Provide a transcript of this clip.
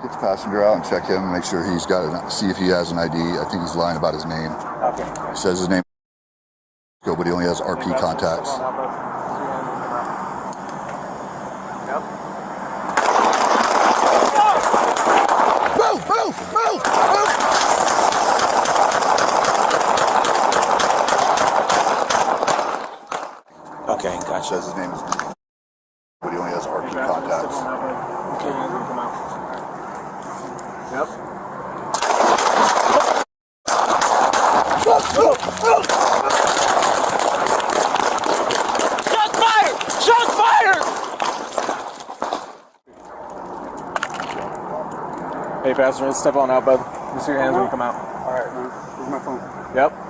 Get the passenger out and check him, make sure he's got see if he has an ID. I think he's lying about his name. Okay. He says his name, but he only has RP contacts. Yep. Move! Move! Move! Move! Okay, gotcha. Says his name is, but he only has RP contacts. Okay, hands will come out. Yep. Shots fired! Shots fired! Hey, passenger, let's step on out, bud. Just your hands when you come out. Alright, man. Where's my phone? Yep.